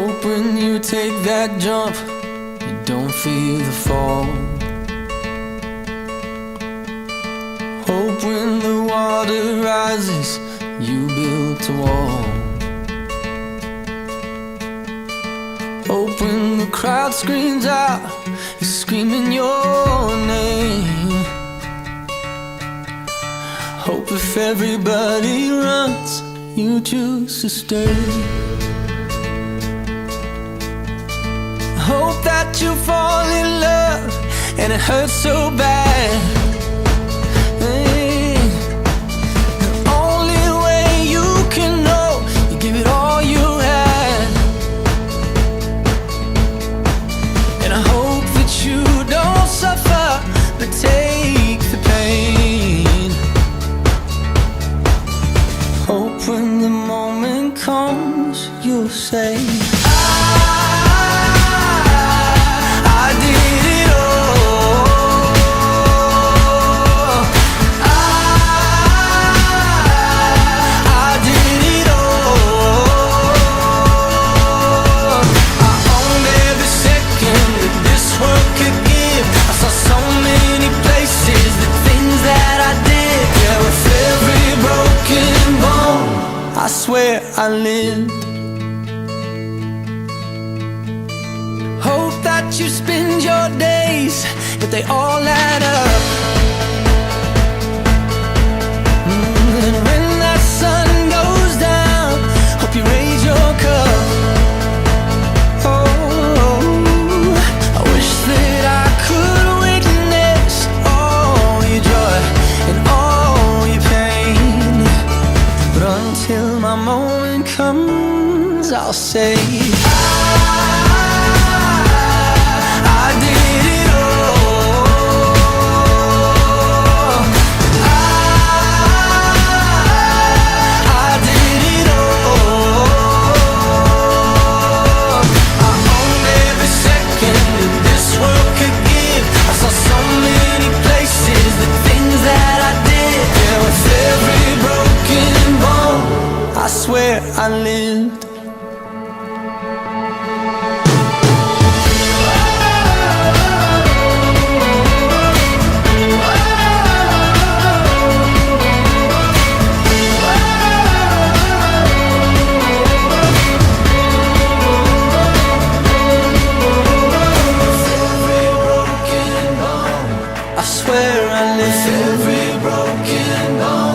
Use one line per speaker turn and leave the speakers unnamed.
Hope when you take that jump, you don't feel the fall. Hope when the water rises, you built a wall. Hope when the crowd screams out, you're screaming your name. Hope if everybody runs, you choose to stay. Hope that you fall in love and it hurts so bad. Hey, the only way you can know, you give it all you had. And I hope that you don't suffer, but take the pain. Hope when the moment comes, you'll say, I swear I lived. Hope that you spend your days, but they all add up. And when that sun goes down, hope you raise your cup. Oh, I wish that I could witness all your joy and all your pain, but until my moment comes, I'll say, I did it all. I did it all. I owned every second that this world could give. I saw so many places, the things that I did. Yeah, with every broken bone, I swear I lived. I swear I lived. Every broken bone,